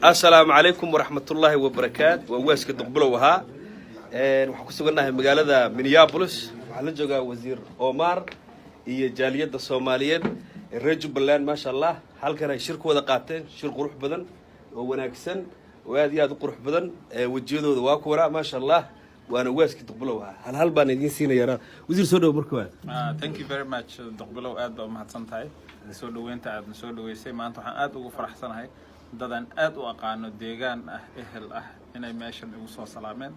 السلام عليكم ورحمة الله وبركاته وواسك دقبلو وها waxaan ku sugannahay magaalada Minneapolis waxaan la joogaa wasiir Omar iyo jaaliyada Soomaaliyeed ee reer Jubbaland ma sha Allah halkan ay shir ku wada qaateen shir qurux badan oo wanaagsan oo aad iyo aad u qurux badan wajiyadooda waa ku waraa ma sha Allah waana waaski daqbalow hal baan idin siinayaa wasiir soo dhaw markaa thank you very much daqbalow aad baa mahadsantahay soo dhaweynta aad soo dhaweysay maanta waxaan aad ugu faraxsanahay dadan aad u aqaano deegaan ah ehel ah inay meeshan ugu soo salaameen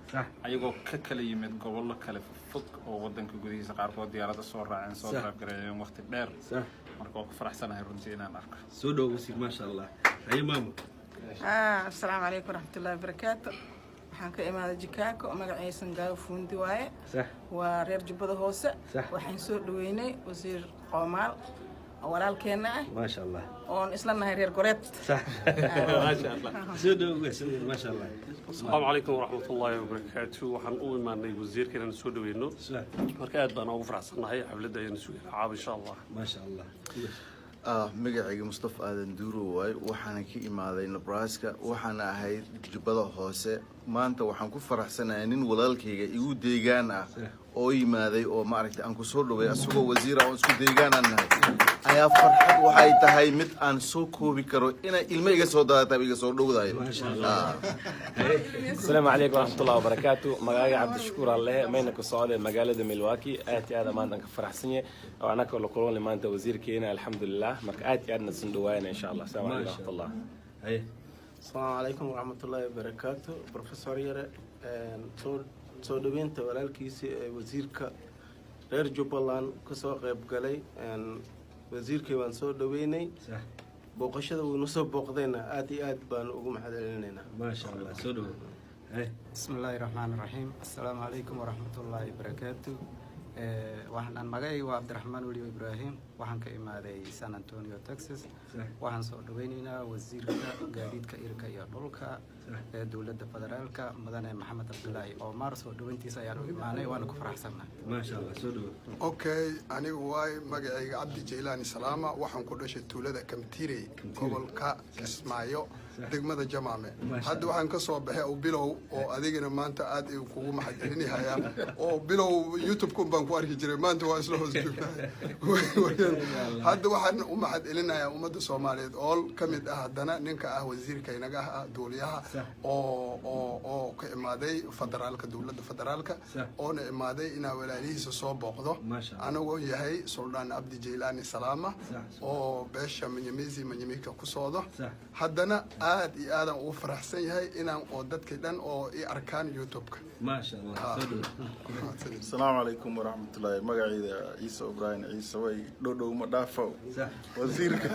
ayagoo ka kala yimid gobollo kala fog oo wadanka gudihiisa qaarkood diyaarada soo raaceen soo qaybgalayeen waqti dheer marka waan ku faraxsanahay runtii inaan arko soo dhaw wasiir ma sha Allah ay maamo assalaamu alaykum warahmatullahi wabarakatuh waxaan ka imaaday Chicago magaciisa Ngaaw Fundi waaye waa reer Jubbada Hoose waxaan soo dhaweynay wasiir Omar walaalkeena ما شاء الله oon isla nahay reer goreed صح ما شاء الله سودو ما شاء الله السلام عليكم ورحمة الله وبركاته waxaan u imaanay wasiirkeena soo dhaweeyno marka aad baan ugu faraxsanahay xafladda ayaan soo ilaaab insha Allah ما شاء الله magacayga Mustafa Aadan Duuro waay waxaan ka imaaday Nebraska waxaan ahay Jubbada Hoose maanta waxaan ku faraxsanahay nin walaalkayga igu deegaan ah oo yimaaday oo ma aragtay aan ku soo dhaweey asagoo wasiir ah oo isku deegaan aan nahay ayaa farxad waxay tahay mid aan soo koobi karo inay ilmo iga soo daatay iga soo dhowdaay السلام عليكم ورحمة الله وبركاته مقاعي عبد الشكور الله مينك الصعودة مقالة ميلواكي آتي هذا ما عندك فرح سنة وأنا كل كلون لما أنت وزير كينا الحمد لله مرك آتي عندنا صندوقين إن شاء الله السلام عليكم ورحمة الله السلام عليكم ورحمة الله وبركاته بروفيسور يرى سودوين تولال كيسي وزيرك غير جبلان كسو غيب قلي وزير كيوان سودويني بوقشة ونصب بوقدينا آد بان وقوم حدلنا ما شاء الله سودو بسم الله الرحمن الرحيم السلام عليكم ورحمة الله وبركاته waxaan magacaygu waa Cabdiraxmaan Wali Ibrahim waxaan ka imaaday San Antonio Texas waxaan soo dhaweynaynaa wasiirka gaadiidka irka iyo dhulka ee dawladda federaalka madane Maxamed Abdullaahi Omar soo dhaweyntiisa ayaan u imaanay waan ku faraxsanahay ما شاء الله سودو okay anigu waay magacayga Cabdi Jeylaani Salaama waxaan ku dhashay tuulada Kamtire gobolka Kismaayo degmada Jamaame hadda waxaan ka soo baxay oo bilow oo adigana maanta aad ay kugu maxadinayaya oo bilow YouTube ku baan ku arki jiray maanta waa isla hoos joogtaa hadda waxaan u maxadinaya ummadda Soomaaliyeed oo kamid ah hadana ninka ah wasiirka inaga ah dawliyaha oo ka imaaday federaalka dawladda federaalka oo na imaaday ina walaalihiisa soo booqdo anagoo yahay Suldaan Abdi Jeylaani Salaama oo beesha Manyamika ku soodo haddana aad iyo aad u faraxsan yahay inaan oo dadka dhan oo i arkaan YouTube-ka ما شاء الله السلام عليكم ورحمة الله magacayda Ciise Ibrahim Ciise way dhow ma dhaafo wasiirka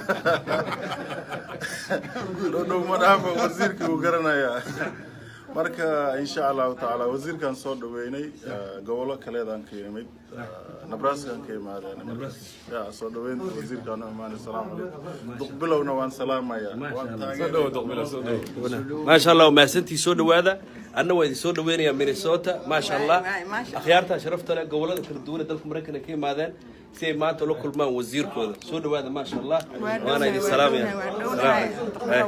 dhow ma dhaafo wasiirka uu garanaya marka insha Allah taala wasiirkan soo dhaweynay gobollo kaleedaan ka yimid Nebraska ka yimaadeen ya soo dhaweyn wasiirkan oo imaan salaam alaykum duqbilowna waan salaamaya ما شاء الله وما سنتي سو دواده أنا وادي سو دوينيا مينيسوتا ما شاء الله أخيارتها شرفت لك قولنا كل الدولة دلكم مركنا كي ماذا سي ما تلو كل ما وزير كذا سو دواده ما شاء الله وأنا دي سلام يا